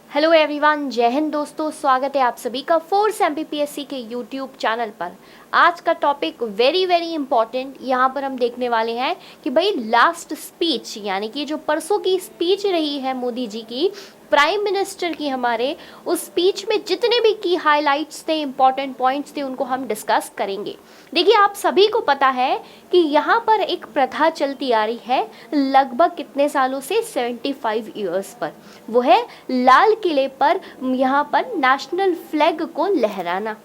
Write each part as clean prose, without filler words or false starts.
Hello everyone, जय हिंद दोस्तों। स्वागत है आप सभी का फोर्स एमपीपीएससी के यूट्यूब चैनल पर। आज का टॉपिक वेरी इम्पॉर्टेंट यहाँ पर हम देखने वाले हैं कि भाई लास्ट स्पीच यानी कि जो परसों की स्पीच रही है मोदी जी की, प्राइम मिनिस्टर की हमारे, उस स्पीच में जितने भी की हाइलाइट्स थे, इंपॉर्टेंट पॉइंट्स थे, उनको हम डिस्कस करेंगे। देखिए, आप सभी को पता है कि यहाँ पर एक प्रथा चलती आ रही है लगभग कितने सालों से, 75 ईयर्स पर। वो है लाल किले पर यहाँ पर नेशनल फ्लैग को लहराना।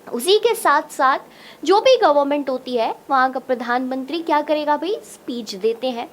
उसी के साथ साथ जो भी गवर्नमेंट होती है वहाँ का प्रधानमंत्री क्या करेगा भाई, स्पीच देते हैं।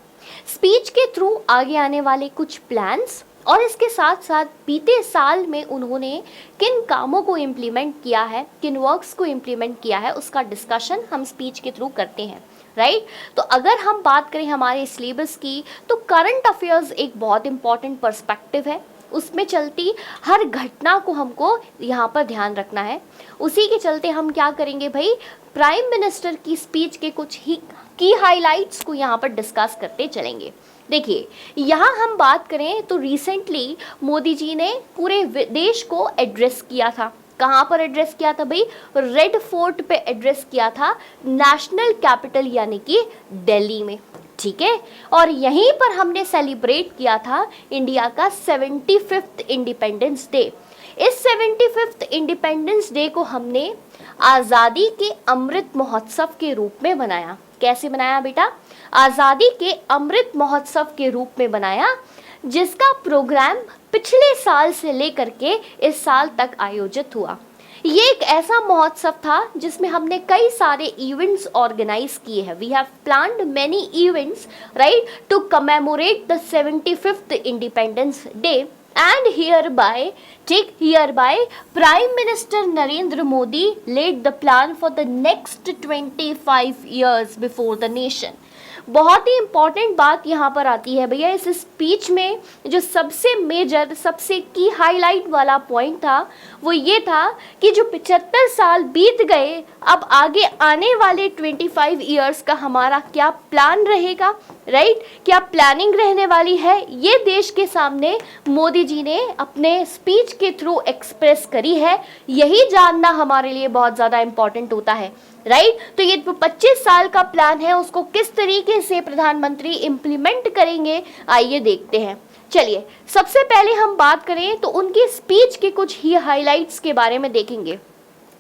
स्पीच के थ्रू आगे आने वाले कुछ प्लान्स और इसके साथ साथ बीते साल में उन्होंने किन कामों को इम्प्लीमेंट किया है, किन वर्क्स को इम्प्लीमेंट किया है, उसका डिस्कशन हम स्पीच के थ्रू करते हैं, राइट। तो अगर हम बात करें हमारे सिलेबस की, तो करंट अफेयर्स एक बहुत इंपॉर्टेंट पर्सपेक्टिव है। उसमें चलती हर घटना को हमको यहाँ पर ध्यान रखना है। उसी के चलते हम क्या करेंगे भाई, प्राइम मिनिस्टर की स्पीच के कुछ ही की हाइलाइट्स को यहाँ पर डिस्कस करते चलेंगे। देखिए, यहाँ हम बात करें तो रिसेंटली मोदी जी ने पूरे देश को एड्रेस किया था। कहाँ पर एड्रेस किया था भाई, रेड फोर्ट पे एड्रेस किया था, नेशनल कैपिटल यानी कि दिल्ली में, ठीक है। और यहीं पर हमने सेलिब्रेट किया था इंडिया का 75th इंडिपेंडेंस डे। इस 75th इंडिपेंडेंस डे को हमने आज़ादी के अमृत महोत्सव के रूप में बनाया। कैसे बनाया बेटा, आज़ादी के अमृत महोत्सव के रूप में बनाया, जिसका प्रोग्राम पिछले साल से लेकर के इस साल तक आयोजित हुआ। ये एक ऐसा महोत्सव था जिसमें हमने कई सारे इवेंट्स ऑर्गेनाइज किए हैं। We have planned many events, right, to commemorate the 75th independence day and hereby Prime Minister Narendra Modi laid the plan for the next 25 years before the nation। बहुत ही इंपॉर्टेंट बात यहाँ पर आती है भैया, इस स्पीच में जो सबसे मेजर, सबसे की हाईलाइट वाला पॉइंट था वो ये था कि जो 75 साल बीत गए, अब आगे आने वाले 25 ईयर्स का हमारा क्या प्लान रहेगा, राइट, क्या प्लानिंग रहने वाली है, ये देश के सामने मोदी जी ने अपने स्पीच के थ्रू एक्सप्रेस करी है। यही जानना हमारे लिए बहुत ज़्यादा इंपॉर्टेंट होता है, राइट। तो ये 25 साल का प्लान है, उसको किस तरीके से प्रधानमंत्री इम्प्लीमेंट करेंगे, आइए देखते हैं। चलिए, सबसे पहले हम बात करें तो उनकी स्पीच के कुछ ही हाइलाइट्स के बारे में देखेंगे।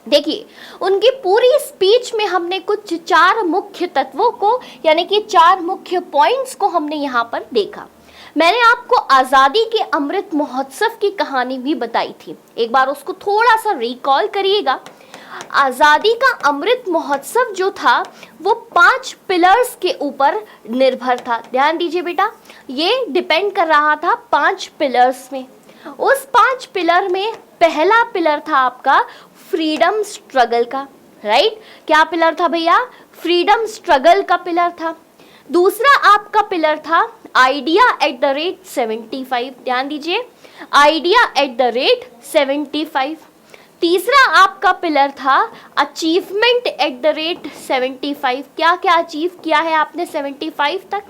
देखिए, उनकी पूरी स्पीच में हमने कुछ 4 मुख्य तत्वों को यानी कि 4 मुख्य पॉइंट्स को हमने यहाँ पर देखा। मैंने आपको आज़ादी के अमृत महोत्सव की कहानी भी बताई थी, एक बार उसको थोड़ा सा रिकॉल करिएगा। आज़ादी का अमृत महोत्सव जो था वो 5 पिलर्स के ऊपर निर्भर था। ध्यान दीजिए बेटा, ये डिपेंड कर रहा था 5 पिलर्स में। उस 5 पिलर में पहला पिलर था आपका फ्रीडम स्ट्रगल का, राइट। क्या पिलर था भैया, फ्रीडम स्ट्रगल का पिलर था। दूसरा आपका पिलर था आइडिया एट द रेट 75। ध्यान दीजिए, आइडिया एट द रेट 75। तीसरा आपका पिलर था अचीवमेंट एट द रेट 75। क्या क्या अचीव किया है आपने 75 तक,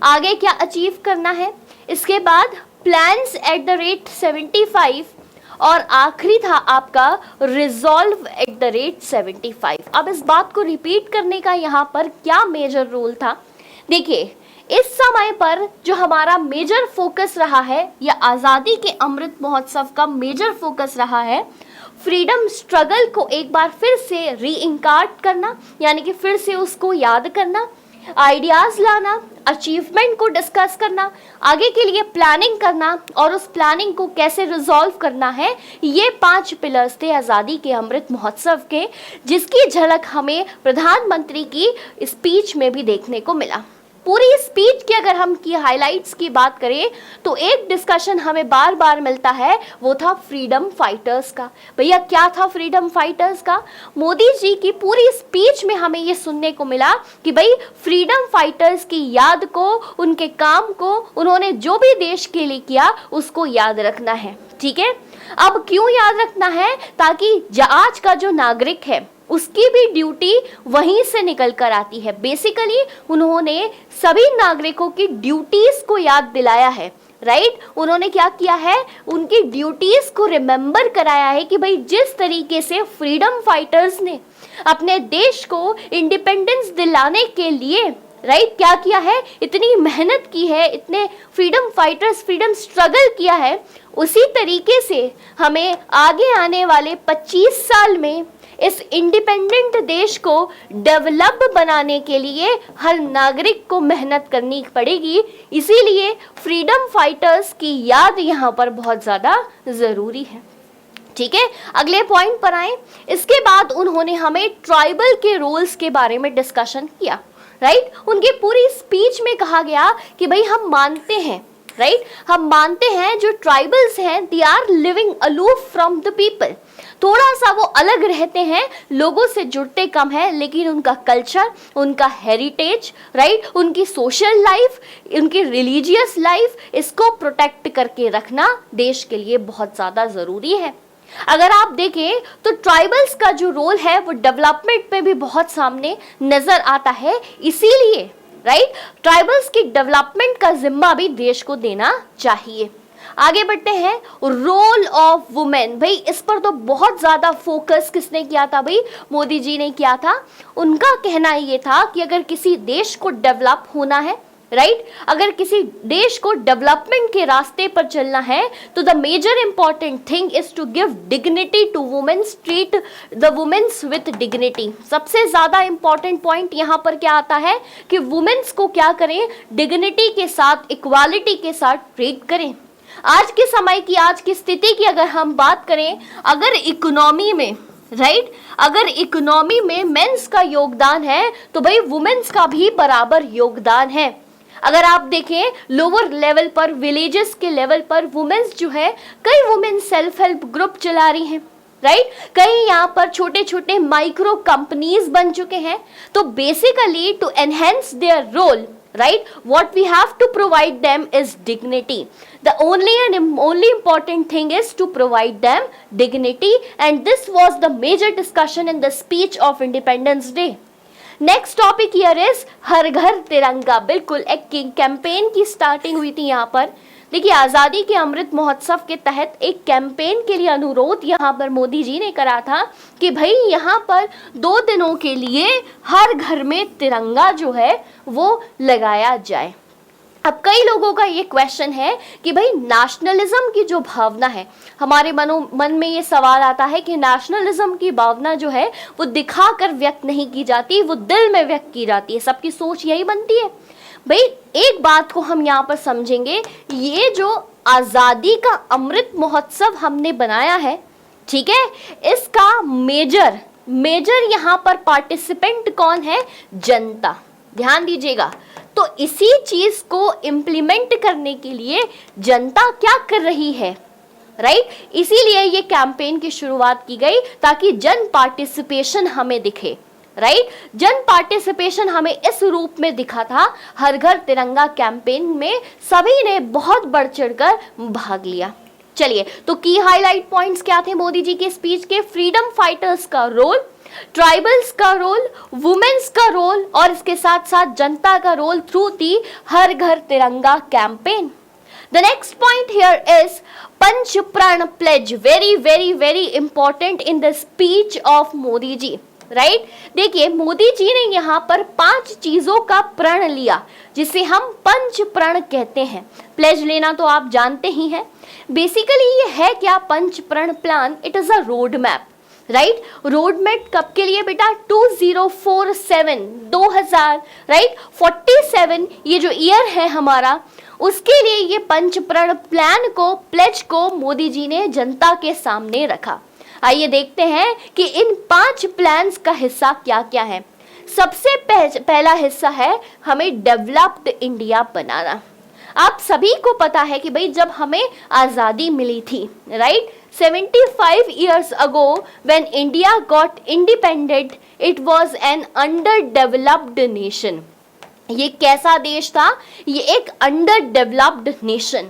आगे क्या अचीव करना है। इसके बाद प्लान्स एट द रेट 75 और आखिरी था आपका रिजॉल्व एट द रेट 75। अब इस बात को रिपीट करने का यहाँ पर क्या मेजर रोल था। देखिए, इस समय पर जो हमारा मेजर फोकस रहा है, या आज़ादी के अमृत महोत्सव का मेजर फोकस रहा है, फ्रीडम स्ट्रगल को एक बार फिर से रीइंकार्ट करना, यानी कि फिर से उसको याद करना, आइडियाज़ लाना, अचीवमेंट को डिस्कस करना, आगे के लिए प्लानिंग करना और उस प्लानिंग को कैसे रिजॉल्व करना है। ये 5 पिलर्स थे आज़ादी के अमृत महोत्सव के, जिसकी झलक हमें प्रधानमंत्री की स्पीच में भी देखने को मिला। पूरी स्पीच की अगर हम की हाइलाइट्स की बात करें तो एक डिस्कशन हमें बार बार मिलता है, वो था फ्रीडम फाइटर्स का। भैया, क्या था फ्रीडम फाइटर्स का, मोदी जी की पूरी स्पीच में हमें ये सुनने को मिला कि भाई फ्रीडम फाइटर्स की याद को, उनके काम को, उन्होंने जो भी देश के लिए किया उसको याद रखना है, ठीक है। अब क्यों याद रखना है, ताकि आज का जो नागरिक है उसकी भी ड्यूटी वहीं से निकल कर आती है। बेसिकली उन्होंने सभी नागरिकों की ड्यूटीज को याद दिलाया है, राइट उन्होंने क्या किया है, उनकी ड्यूटीज को रिमेंबर कराया है कि भाई जिस तरीके से फ्रीडम फाइटर्स ने अपने देश को इंडिपेंडेंस दिलाने के लिए राइट क्या किया है, इतनी मेहनत की है, इतने फ्रीडम फाइटर्स फ्रीडम स्ट्रगल किया है, उसी तरीके से हमें आगे आने वाले 25 साल में इस इंडिपेंडेंट देश को डेवलप बनाने के लिए हर नागरिक को मेहनत करनी पड़ेगी। इसीलिए फ्रीडम फाइटर्स की याद यहाँ पर बहुत ज़्यादा ज़रूरी है। ठीक है, अगले पॉइंट पर आए। इसके बाद उन्होंने हमें ट्राइबल के रोल्स के बारे में डिस्कशन किया। राइट उनकी पूरी स्पीच में कहा गया कि भाई हम मानते हैं, राइट हम मानते हैं जो ट्राइबल्स हैं they are living aloof from the people, थोड़ा सा वो अलग रहते हैं, लोगों से जुड़ते कम है, लेकिन उनका कल्चर, उनका हेरिटेज, राइट उनकी सोशल लाइफ, उनकी रिलीजियस लाइफ, इसको प्रोटेक्ट करके रखना देश के लिए बहुत ज़्यादा ज़रूरी है। अगर आप देखें तो ट्राइबल्स का जो रोल है वो डेवलपमेंट पे भी बहुत सामने नजर आता है, इसीलिए राइट ट्राइबल्स की डेवलपमेंट का जिम्मा भी देश को देना चाहिए। आगे बढ़ते हैं, रोल ऑफ वुमेन। भाई इस पर तो बहुत ज्यादा फोकस किसने किया था, भाई मोदी जी ने किया था। उनका कहना ये था कि अगर किसी देश को डेवलप होना है, राइट अगर किसी देश को डेवलपमेंट के रास्ते पर चलना है तो the major important thing is to give dignity to womens, treat the womens with dignity. सबसे ज्यादा इंपॉर्टेंट पॉइंट यहाँ पर क्या आता है कि वुमेन्स को क्या करें, डिग्निटी के साथ, इक्वालिटी के साथ ट्रीट करें। आज के समय की, आज की स्थिति की अगर हम बात करें, अगर इकोनॉमी में राइट अगर इकोनॉमी में मेंस का योगदान है तो भाई वुमेन्स का भी बराबर योगदान है। अगर आप देखें लोअर लेवल पर, विलेजेस के लेवल पर वुमेन्स जो है, कई वुमेन सेल्फ हेल्प ग्रुप चला रही हैं, राइट कई यहाँ पर छोटे छोटे माइक्रो कंपनीज बन चुके हैं। तो basically to enhance their role, right what we have to provide them is dignity. The only important thing is to provide them dignity, and this was the major discussion in the speech of Independence Day. Next topic here is Har Ghar Tiranga. बिल्कुल एक campaign की starting हुई थी यहाँ पर। देखिए आज़ादी के अमृत महोत्सव के तहत एक कैंपेन के लिए अनुरोध यहाँ पर मोदी जी ने करा था कि भाई यहाँ पर 2 दिनों के लिए हर घर में तिरंगा जो है वो लगाया जाए। अब कई लोगों का ये क्वेश्चन है कि भाई नेशनलिज्म की जो भावना है, हमारे मन में ये सवाल आता है कि नेशनलिज्म की भावना जो है वो दिखाकर व्यक्त नहीं की जाती, वो दिल में व्यक्त की जाती है। सबकी सोच यही बनती है। भाई एक बात को हम यहाँ पर समझेंगे, ये जो आज़ादी का अमृत महोत्सव हमने बनाया है, ठीक है, इसका मेजर यहाँ पर पार्टिसिपेंट कौन है, जनता। ध्यान दीजिएगा। तो इसी चीज को इम्प्लीमेंट करने के लिए जनता क्या कर रही है, राइट इसीलिए ये कैंपेन की शुरुआत की गई ताकि जन पार्टिसिपेशन हमें दिखे। राइट जन पार्टिसिपेशन हमें इस रूप में दिखा था। हर घर तिरंगा कैंपेन में सभी ने बहुत बढ़ चढ़कर भाग लिया। चलिए तो की हाईलाइट पॉइंट्स क्या थे मोदी जी के स्पीच के, फ्रीडम फाइटर्स का रोल, ट्राइबल्स का रोल, वुमेन्स का रोल और इसके साथ साथ जनता का role through the Har Ghar Tiranga campaign. The next point here is Panch Pran pledge, very important in the speech of Modi ji. Right देखिए मोदी जी ने यहाँ पर 5 चीजों का प्रण लिया जिसे हम पंच प्रण कहते हैं। प्लेज लेना तो आप जानते ही हैं। बेसिकली ये है क्या, पंच प्रण plan, it is a road map. Right road map कब के लिए बेटा, 2047 राइट 47 ये जो ईयर है हमारा, उसके लिए ये पंच प्रण प्लान को, प्लेज को मोदी जी ने जनता के सामने रखा। आइए देखते हैं कि इन 5 प्लान्स का हिस्सा क्या क्या है। सबसे पहला हिस्सा है हमें डेवलप्ड इंडिया बनाना। आप सभी को पता है कि भाई जब हमें आज़ादी मिली थी, right 75 years ago when India got independent, it was an underdeveloped nation. ये कैसा देश था, ये एक अंडरडेवलप्ड नेशन।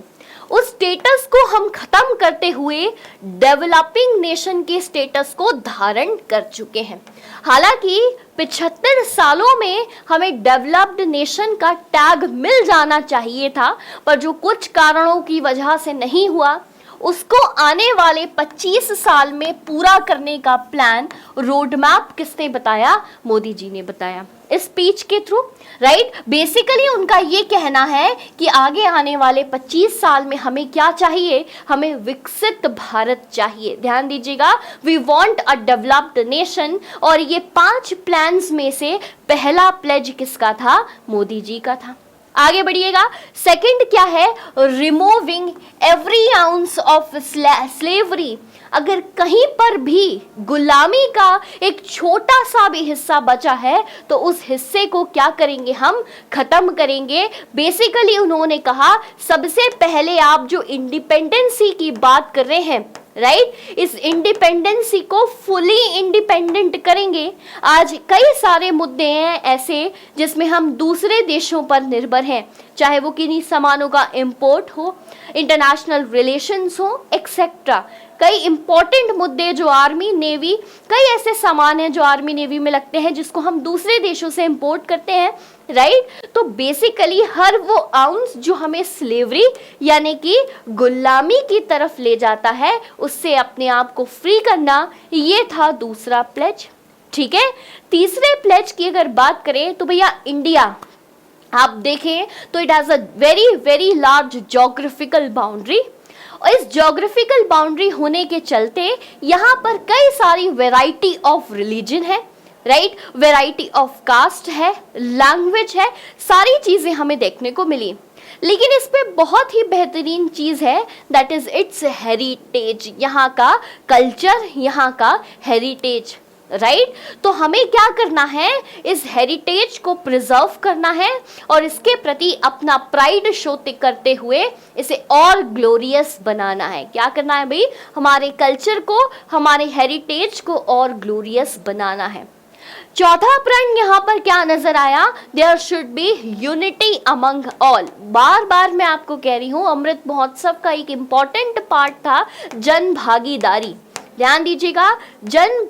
उस स्टेटस को हम खत्म करते हुए डेवलपिंग नेशन के स्टेटस को धारण कर चुके हैं। हालांकि 75 सालों में हमें डेवलप्ड नेशन का टैग मिल जाना चाहिए था, पर जो कुछ कारणों की वजह से नहीं हुआ, उसको आने वाले 25 साल में पूरा करने का प्लान, रोड मैप किसने बताया? मोदी जी ने बताया इस स्पीच के थ्रू, राइट। बेसिकली उनका ये कहना है कि आगे आने वाले 25 साल में हमें क्या चाहिए? हमें विकसित भारत चाहिए। ध्यान दीजिएगा, we want a developed nation. और ये 5 प्लान्स में से पहला प्लेज किसका था? मोदी जी का था। आगे बढ़िएगा, सेकंड क्या है? Removing every ounce of slavery. अगर कहीं पर भी गुलामी का एक छोटा सा भी हिस्सा बचा है तो उस हिस्से को क्या करेंगे? हम खत्म करेंगे। बेसिकली उन्होंने कहा सबसे पहले आप जो इंडिपेंडेंसी की बात कर रहे हैं, राइट, इस इंडिपेंडेंसी को फुली इंडिपेंडेंट करेंगे। आज कई सारे मुद्दे हैं ऐसे जिसमें हम दूसरे देशों पर निर्भर हैं, चाहे वो किन्हीं सामानों का इंपोर्ट हो, इंटरनेशनल रिलेशंस हो, एक्सेट्रा। कई इंपॉर्टेंट मुद्दे जो आर्मी नेवी, कई ऐसे सामान हैं जो आर्मी नेवी में लगते हैं जिसको हम दूसरे देशों से इंपोर्ट करते हैं, राइट। तो बेसिकली हर वो आउंस जो हमें स्लेवरी यानी कि गुलामी की तरफ ले जाता है, उससे अपने आप को फ्री करना, ये था दूसरा प्लेज। ठीक है, तीसरे प्लेज की अगर बात करें तो भैया इंडिया, आप देखें तो it has a very very large geographical boundary. और इस ज्योग्राफिकल बाउंड्री होने के चलते यहाँ पर कई सारी वैरायटी ऑफ रिलीजन है, राइट, वैरायटी ऑफ कास्ट है, लैंग्वेज है, सारी चीजें हमें देखने को मिली। लेकिन इस पे बहुत ही बेहतरीन चीज है, दैट इज इट्स हेरिटेज, यहाँ का कल्चर, यहाँ का हेरिटेज, राइट। तो हमें क्या करना है? इस हेरिटेज को प्रिजर्व करना है और इसके प्रति अपना प्राइड शो करते हुए इसे और ग्लोरियस बनाना है। क्या करना है भाई? हमारे कल्चर को, हमारे हेरिटेज को और ग्लोरियस बनाना है। चौथा प्रण यहाँ पर क्या नजर आया? There should be unity among all. बार बार मैं आपको कह रही हूँ, अमृत महोत्सव का एक इंपॉर्टेंट पार्ट था जन भागीदारी। ध्यान दीजिएगा, जन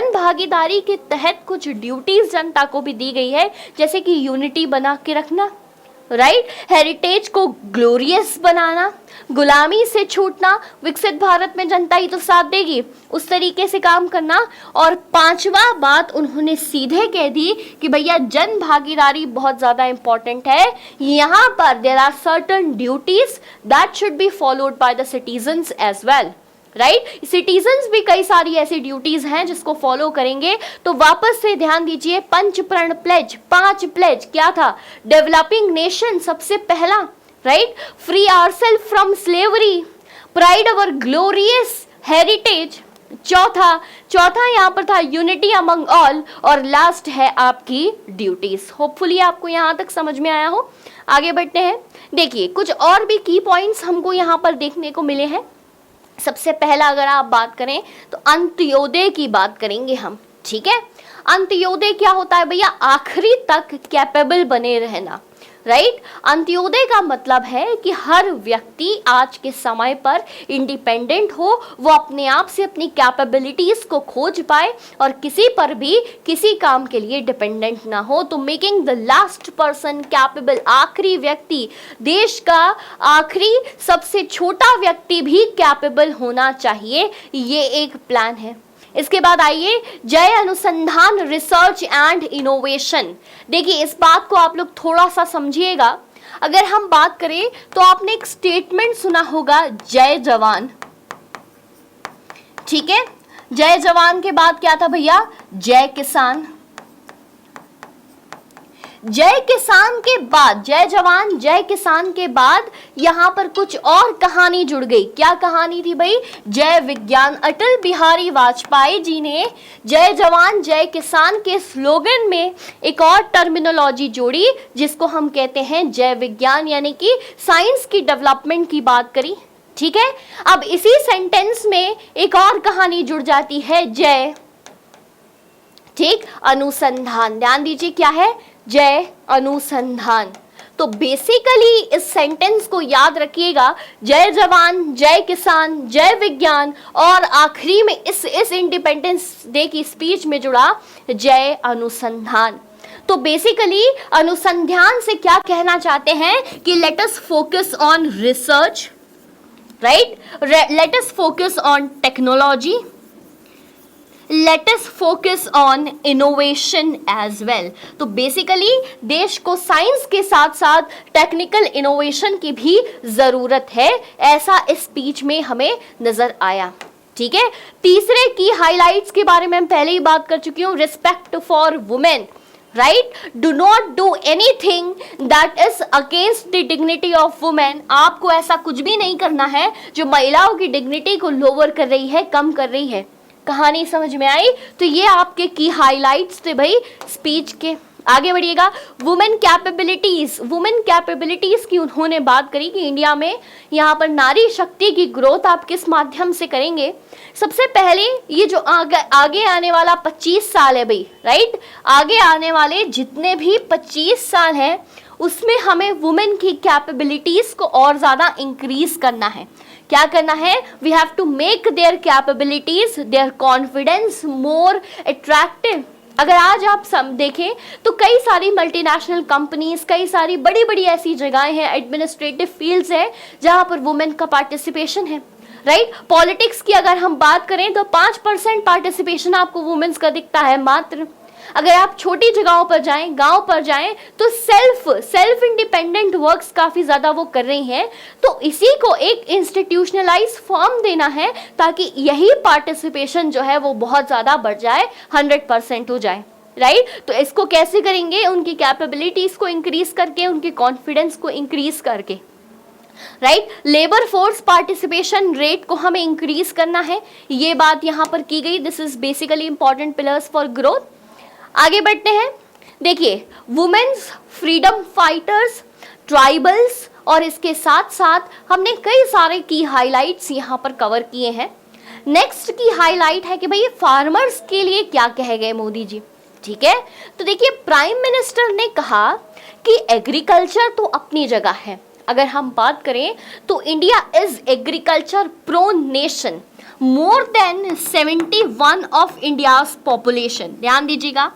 भागीदारी के तहत कुछ ड्यूटीज जनता को भी दी गई है, जैसे कि यूनिटी बना के रखना, राइट, हेरिटेज को ग्लोरियस बनाना, गुलामी से छूटना, विकसित भारत में जनता ही तो साथ देगी, उस तरीके से काम करना। और 5वां बात उन्होंने सीधे कह दी कि भैया जन भागीदारी बहुत ज्यादा इंपॉर्टेंट है। यहाँ पर there are certain duties that should be followed by the citizens as well, right. Citizens भी कई सारी ऐसी ड्यूटीज हैं जिसको फॉलो करेंगे। तो वापस से ध्यान दीजिए, पंचप्रण प्लेज, 5 प्लेज क्या था? डेवलपिंग नेशन सबसे पहला, right, free ourselves from slavery, pride our glorious heritage, चौथा यहाँ पर था यूनिटी अमंग ऑल, और लास्ट है आपकी ड्यूटीज। होपफुली आपको यहाँ तक समझ में आया हो। आगे बढ़ते हैं, देखिए कुछ और भी की पॉइंट्स हमको यहाँ पर देखने को मिले हैं। सबसे पहला अगर आप बात करें तो अंत्योदय की बात करेंगे हम, ठीक है। अंत्योदय क्या होता है भैया? आखिरी तक कैपेबल बने रहना, राइट। अंत्योदय का मतलब है कि हर व्यक्ति आज के समय पर इंडिपेंडेंट हो, वो अपने आप से अपनी कैपेबिलिटीज को खोज पाए और किसी पर भी किसी काम के लिए डिपेंडेंट ना हो। तो making the last person capable, आखिरी व्यक्ति, देश का आखिरी सबसे छोटा व्यक्ति भी कैपेबल होना चाहिए, ये एक प्लान है। इसके बाद आइए जय अनुसंधान, रिसर्च एंड इनोवेशन। देखिए इस बात को आप लोग थोड़ा सा समझिएगा। अगर हम बात करें तो आपने एक स्टेटमेंट सुना होगा, जय जवान, ठीक है। जय जवान के बाद क्या था भैया? जय किसान। जय किसान के बाद, जय जवान जय किसान के बाद यहाँ पर कुछ और कहानी जुड़ गई। क्या कहानी थी भाई? जय विज्ञान। अटल बिहारी वाजपेयी जी ने जय जवान जय किसान के स्लोगन में एक और टर्मिनोलॉजी जोड़ी जिसको हम कहते हैं जय विज्ञान, यानी कि साइंस की डेवलपमेंट की बात करी, ठीक है। अब इसी सेंटेंस में एक और कहानी जुड़ जाती है, जय, ठीक, अनुसंधान। ध्यान दीजिए क्या है? जय अनुसंधान। तो बेसिकली इस सेंटेंस को याद रखिएगा, जय जवान, जय किसान, जय विज्ञान, और आखिरी में इस इंडिपेंडेंस डे की स्पीच में जुड़ा जय अनुसंधान। तो बेसिकली अनुसंधान से क्या कहना चाहते हैं कि let us focus on research, right, let us focus on technology, let us focus on innovation as well. तो बेसिकली देश को साइंस के साथ साथ टेक्निकल इनोवेशन की भी जरूरत है, ऐसा इस स्पीच में हमें नजर आया। ठीक है, तीसरे की हाइलाइट्स के बारे में हम पहले ही बात कर चुकी हूँ, respect for women, right, do not do anything that is against the dignity of women. आपको ऐसा कुछ भी नहीं करना है जो महिलाओं की डिग्निटी को लोअर कर रही है, कम कर रही है। कहानी समझ में आई? तो ये आपके की हाइलाइट्स थे भाई स्पीच के। आगे बढ़िएगा, वुमेन कैपेबिलिटीज, वुमेन कैपेबिलिटीज की उन्होंने बात करी कि इंडिया में यहाँ पर नारी शक्ति की ग्रोथ आप किस माध्यम से करेंगे। सबसे पहले ये जो आगे आने वाला 25 साल है भाई, राइट, आगे आने वाले जितने भी 25 साल हैं उसमें हमें वुमेन की कैपेबिलिटीज को और ज़्यादा इंक्रीज करना है। क्या करना है? We have to make their capabilities, their confidence more attractive. अगर आज आप देखें तो कई सारी मल्टीनेशनल कंपनीज, कई सारी बड़ी बड़ी ऐसी जगहें हैं, एडमिनिस्ट्रेटिव फील्ड्स हैं जहां पर वुमेन का पार्टिसिपेशन है, राइट। पॉलिटिक्स की अगर हम बात करें तो 5% पार्टिसिपेशन आपको वुमेन्स का दिखता है मात्र। अगर आप छोटी जगहों पर जाएं, गांव पर जाएं, तो सेल्फ इंडिपेंडेंट वर्क्स काफी ज्यादा वो कर रही हैं। तो इसी को एक इंस्टीट्यूशनलाइज फॉर्म देना है ताकि यही पार्टिसिपेशन जो है वो बहुत ज्यादा बढ़ जाए, 100% हो जाए, राइट। तो इसको कैसे करेंगे? उनकी कैपेबिलिटीज को इंक्रीज करके, उनके कॉन्फिडेंस को इंक्रीज करके, right. Labour force participation rate को हमें इंक्रीज करना है, ये बात यहां पर की गई। This is basically important pillars for growth. आगे बढ़ते हैं, देखिए वुमेन्स फ्रीडम फाइटर्स, ट्राइबल्स, और इसके साथ साथ हमने कई सारे की हाइलाइट्स यहाँ पर कवर किए हैं। नेक्स्ट की हाइलाइट है कि भाई फार्मर्स के लिए क्या कहे गए मोदी जी, ठीक है। तो देखिए प्राइम मिनिस्टर ने कहा कि एग्रीकल्चर तो अपनी जगह है। अगर हम बात करें तो India is agriculture prone nation, more than 71 of India's population, ध्यान दीजिएगा,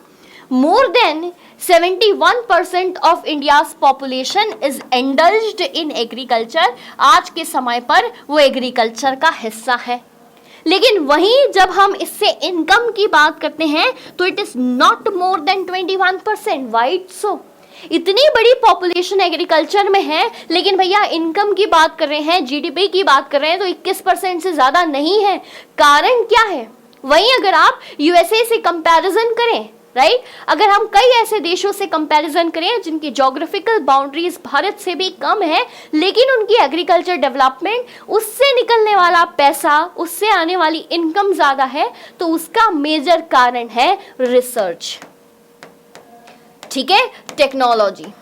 more than 71% of India's population is indulged in agriculture। आज के समय पर वो एग्रीकल्चर का हिस्सा है। लेकिन वहीं जब हम इससे इनकम की बात करते हैं तो it is not more than 21%। वाइट सो इतनी बड़ी पॉपुलेशन एग्रीकल्चर में है, लेकिन भैया इनकम की बात कर रहे हैं, जीडीपी की बात कर रहे हैं तो 21% से ज्यादा नहीं है। कारण क्या है? वहीं अगर आप यूएसए से कंपैरिजन करें, राइट, अगर हम कई ऐसे देशों से कंपैरिजन करें जिनकी ज्योग्राफिकल बाउंड्रीज भारत से भी कम है, लेकिन उनकी एग्रीकल्चर डेवलपमेंट, उससे निकलने वाला पैसा, उससे आने वाली इनकम ज्यादा है, तो उसका मेजर कारण है रिसर्च, ठीक है, टेक्नोलॉजी।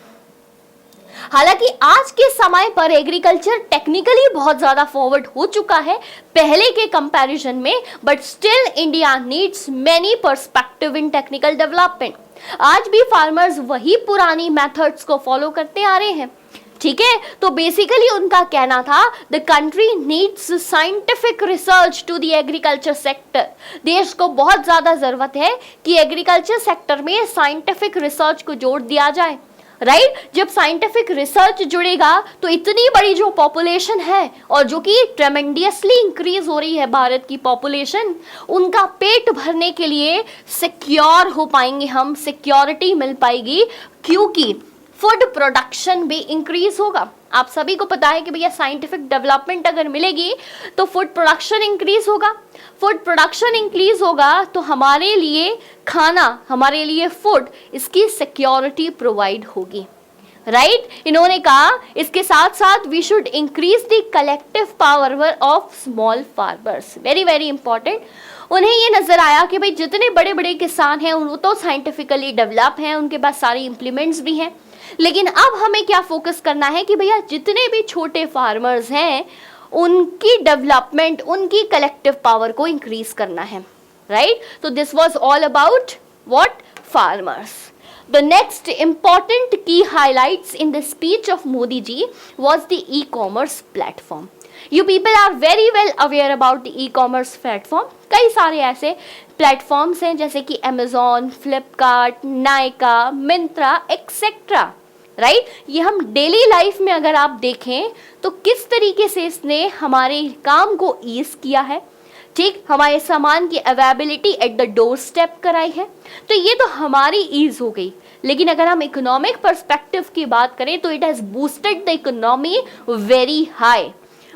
हालांकि आज के समय पर एग्रीकल्चर टेक्निकली बहुत ज्यादा फॉरवर्ड हो चुका है पहले के कंपैरिजन में, but still India needs many perspective in technical development. आज भी फार्मर्स वही पुरानी मेथड्स को फॉलो करते आ रहे हैं, ठीक है। तो बेसिकली उनका कहना था the country needs scientific research to the agriculture sector. देश को बहुत ज्यादा जरूरत है कि एग्रीकल्चर सेक्टर में साइंटिफिक रिसर्च को जोड़ दिया जाए, राइट। जब साइंटिफिक रिसर्च जुड़ेगा तो इतनी बड़ी जो पॉपुलेशन है और जो कि ट्रेमेंडियसली इंक्रीज हो रही है भारत की पॉपुलेशन, उनका पेट भरने के लिए सिक्योर हो पाएंगे हम, सिक्योरिटी मिल पाएगी, क्योंकि फूड प्रोडक्शन भी इंक्रीज होगा। आप सभी को पता है कि भैया साइंटिफिक डेवलपमेंट अगर मिलेगी तो फूड प्रोडक्शन इंक्रीज होगा, फूड प्रोडक्शन इंक्रीज होगा तो हमारे लिए खाना, हमारे लिए फूड, इसकी सिक्योरिटी प्रोवाइड होगी, राइट। इन्होंने कहा इसके साथ साथ we should increase the collective power of small farmers, very very important. उन्हें ये नजर आया कि भाई जितने बड़े बड़े किसान हैं वो तो साइंटिफिकली डेवलप हैं, उनके पास सारी इंप्लीमेंट्स भी हैं, लेकिन अब हमें क्या फोकस करना है कि भैया जितने भी छोटे फार्मर्स हैं उनकी डेवलपमेंट, उनकी कलेक्टिव पावर को इंक्रीज करना है, राइट। तो this was all about what? Farmers. The next important key highlights in the speech of Modi ji was the e-commerce platform. You people are very well aware about the e-commerce platform. कई सारे ऐसे platforms हैं जैसे कि Amazon, Flipkart, Nykaa, Myntra, etc. Right ये हम daily life में अगर आप देखें तो किस तरीके से इसने हमारे काम को ईज किया है, ठीक, हमारे सामान की availability at the door step कराई है, तो ये तो हमारी ईज हो गई। लेकिन अगर हम इकोनॉमिक पर्सपेक्टिव की बात करें तो it has boosted the economy very high.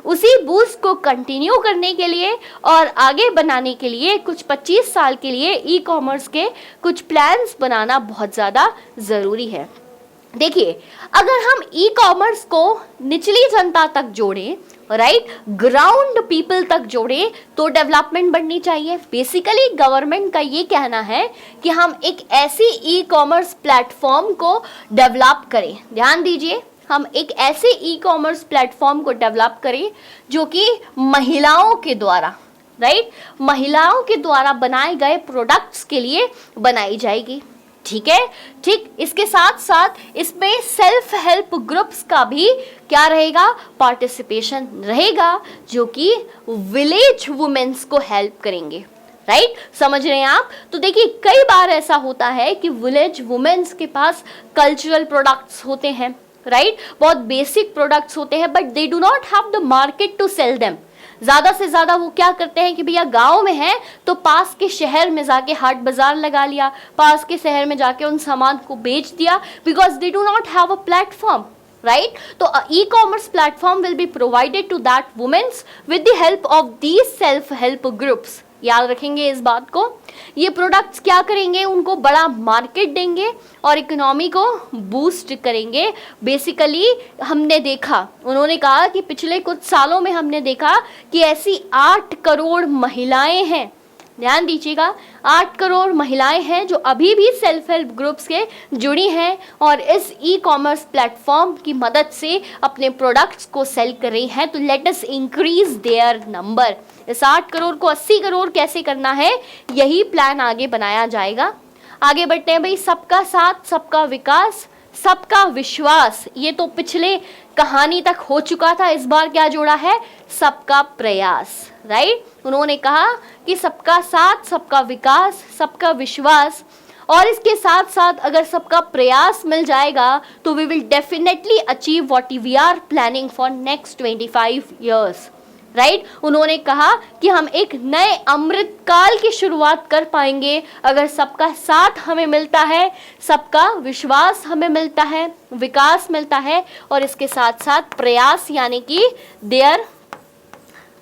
उसी बूस्ट को कंटिन्यू करने के लिए और आगे बनाने के लिए कुछ 25 साल के लिए ई कॉमर्स के कुछ प्लान्स बनाना बहुत ज़्यादा ज़रूरी है। देखिए अगर हम ई कॉमर्स को निचली जनता तक जोड़ें, राइट, ग्राउंड पीपल तक जोड़ें तो डेवलपमेंट बढ़नी चाहिए। बेसिकली गवर्नमेंट का ये कहना है कि हम एक ऐसी ई कॉमर्स प्लेटफॉर्म को डेवलप करें, ध्यान दीजिए, हम एक ऐसे ई कॉमर्स प्लेटफॉर्म को डेवलप करें जो कि महिलाओं के द्वारा, राइट, महिलाओं के द्वारा बनाए गए प्रोडक्ट्स के लिए बनाई जाएगी। ठीक है, ठीक, इसके साथ साथ इसमें सेल्फ हेल्प ग्रुप्स का भी क्या रहेगा, पार्टिसिपेशन रहेगा, जो कि विलेज वुमेन्स को हेल्प करेंगे। राइट, समझ रहे हैं आप? तो देखिए कई बार ऐसा होता है कि विलेज वुमेन्स के पास कल्चरल प्रोडक्ट्स होते हैं, राइट, बहुत बेसिक प्रोडक्ट्स होते हैं, but they do not have the market to sell them. ज़्यादा से ज़्यादा वो क्या करते हैं कि भैया गांव में है तो पास के शहर में जाके हाट बाजार लगा लिया, पास के शहर में जाके उन सामान को बेच दिया, because they do not have a platform, right. तो e commerce platform will be provided to that womens with the help of these self help groups. याद रखेंगे इस बात को। ये प्रोडक्ट्स क्या करेंगे, उनको बड़ा मार्केट देंगे और इकोनॉमी को बूस्ट करेंगे। बेसिकली हमने देखा, उन्होंने कहा कि पिछले कुछ सालों में हमने देखा कि ऐसी 8 करोड़ महिलाएं हैं, ध्यान दीजिएगा, 8 करोड़ महिलाएं हैं जो अभी भी सेल्फ हेल्प ग्रुप्स के जुड़ी हैं और इस ई कॉमर्स प्लेटफॉर्म की मदद से अपने प्रोडक्ट्स को सेल कर रही हैं। तो let us increase their number. इस 8 करोड़ को 80 करोड़ कैसे करना है, यही प्लान आगे बनाया जाएगा। आगे बढ़ते हैं भाई। सबका साथ, सबका विकास, सबका विश्वास, ये तो पिछले कहानी तक हो चुका था। इस बार क्या जोड़ा है, सबका प्रयास, राइट। उन्होंने कहा कि सबका साथ, सबका विकास, सबका विश्वास, और इसके साथ साथ अगर सबका प्रयास मिल जाएगा तो we will definitely achieve what we are planning for next 25 years, right. उन्होंने कहा कि हम एक नए अमृत काल की शुरुआत कर पाएंगे अगर सबका साथ हमें मिलता है, सबका विश्वास हमें मिलता है, विकास मिलता है, और इसके साथ साथ प्रयास यानी कि देयर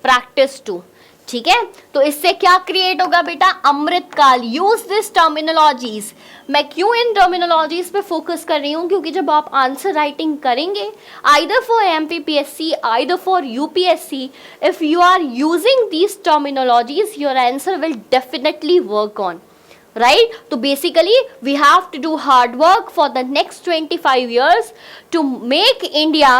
प्रैक्टिस टू। ठीक है, तो इससे क्या क्रिएट होगा बेटा, अमृत काल। Use this terminologies. मैं क्यों इन टर्मिनोलॉजीज पे फोकस कर रही हूँ, क्योंकि जब आप आंसर राइटिंग करेंगे either for MPPSC either for UPSC, if you are using these terminologies your answer will definitely work on, right? तो basically we have to do hard work for the next 25 years to make India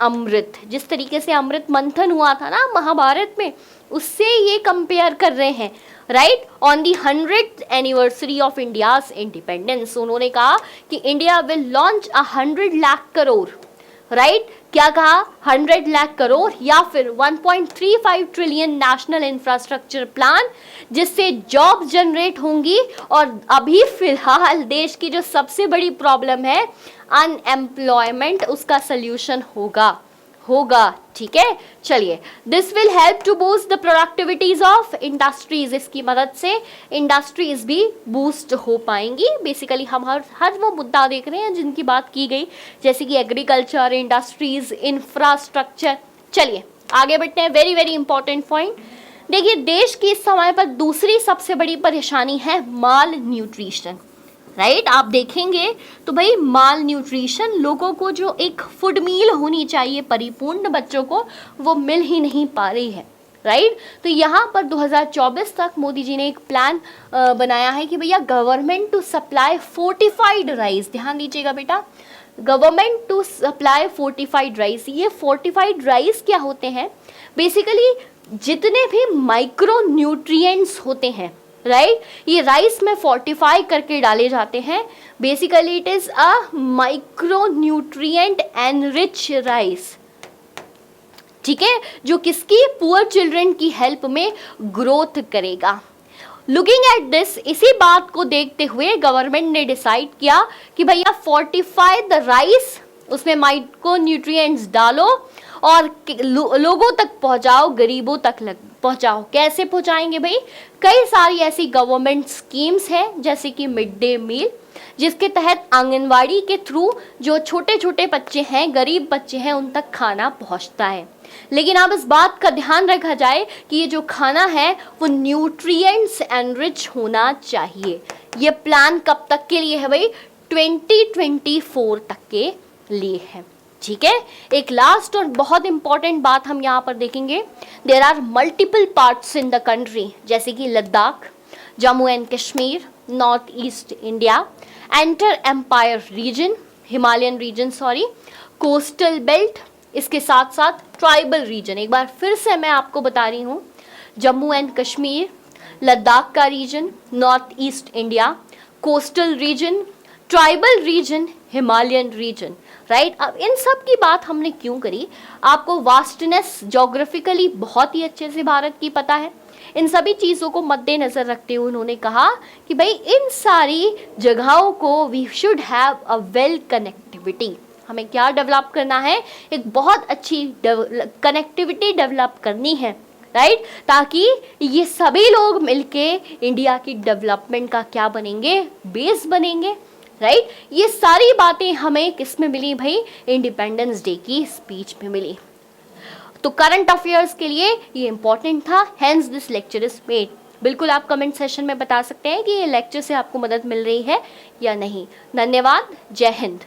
अमृत। जिस तरीके से अमृत मंथन हुआ था ना महाभारत में, उससे ये कंपेयर कर रहे हैं, right. On the 100th anniversary of India's independence उन्होंने कहा कि India will launch 100 lakh crore, right. क्या कहा, 100 लाख करोड़ या फिर 1.35 ट्रिलियन नेशनल इंफ्रास्ट्रक्चर प्लान, जिससे जॉब जनरेट होंगी। और अभी फिलहाल देश की जो सबसे बड़ी प्रॉब्लम है अनएम्प्लॉयमेंट, उसका सोल्यूशन होगा। ठीक है, चलिए। This will help to boost the productivities of industries. इसकी मदद से इंडस्ट्रीज भी बूस्ट हो पाएंगी। बेसिकली हम हर वो मुद्दा देख रहे हैं जिनकी बात की गई, जैसे कि एग्रीकल्चर, इंडस्ट्रीज, इंफ्रास्ट्रक्चर। चलिए आगे बढ़ते हैं। Very very important point. देखिए देश की इस समय पर दूसरी सबसे बड़ी परेशानी है माल न्यूट्रिशन, राइट। आप देखेंगे तो भाई माल न्यूट्रिशन, लोगों को जो एक फूड मील होनी चाहिए परिपूर्ण बच्चों को, वो मिल ही नहीं पा रही है, राइट। तो यहाँ पर 2024 तक मोदी जी ने एक प्लान बनाया है कि भैया government to supply fortified rice. ध्यान दीजिएगा बेटा, government to supply fortified rice. ये फोर्टिफाइड राइस क्या होते हैं, बेसिकली जितने भी माइक्रो न्यूट्रिएंट्स होते हैं, राइट ये राइस में फोर्टिफाई करके डाले जाते हैं। Basically it is a micro nutrient enrich rice, ठीक है, जो किसकी, पुअर चिल्ड्रन की हेल्प में ग्रोथ करेगा। लुकिंग एट दिस, इसी बात को देखते हुए गवर्नमेंट ने डिसाइड किया कि भैया फोर्टिफाई द राइस, उसमें माइक्रो न्यूट्रिएंट्स डालो और लोगों तक पहुंचाओ, गरीबों तक पहुंचाओ। कैसे पहुंचाएंगे भाई, कई सारी ऐसी गवर्नमेंट स्कीम्स हैं जैसे कि मिड डे मील, जिसके तहत आंगनवाड़ी के थ्रू जो छोटे छोटे बच्चे हैं, गरीब बच्चे हैं, उन तक खाना पहुंचता है। लेकिन अब इस बात का ध्यान रखा जाए कि ये जो खाना है वो न्यूट्रिएंट्स एनरिच होना चाहिए। ये प्लान कब तक के लिए है भाई, 2024 तक के लिए है, ठीक है। एक लास्ट और बहुत इंपॉर्टेंट बात हम यहाँ पर देखेंगे, there are multiple parts in the country, जैसे कि Ladakh, Jammu and Kashmir, north east India, enter empire region, Himalayan region sorry, coastal belt, इसके साथ साथ ट्राइबल रीजन। एक बार फिर से मैं आपको बता रही हूँ, जम्मू एंड कश्मीर, लद्दाख का region, north east India, coastal region, tribal region, Himalayan region, right. अब इन सब की बात हमने क्यों करी, आपको वास्टनेस ज्योग्राफिकली बहुत ही अच्छे से भारत की पता है। इन सभी चीज़ों को मद्देनजर रखते हुए उन्होंने कहा कि भाई इन सारी जगहों को we should have a well connectivity, हमें क्या डेवलप करना है, एक बहुत अच्छी कनेक्टिविटी डेवलप करनी है, राइट, ताकि ये सभी लोग मिलके इंडिया की डेवलपमेंट का क्या बनेंगे, बेस बनेंगे, राइट। ये सारी बातें हमें किस में मिली भाई, इंडिपेंडेंस डे की स्पीच में मिली। तो करंट अफेयर्स के लिए ये इंपॉर्टेंट था, hence this lecture is made. बिल्कुल आप कमेंट सेशन में बता सकते हैं कि ये लेक्चर से आपको मदद मिल रही है या नहीं। धन्यवाद, जय हिंद।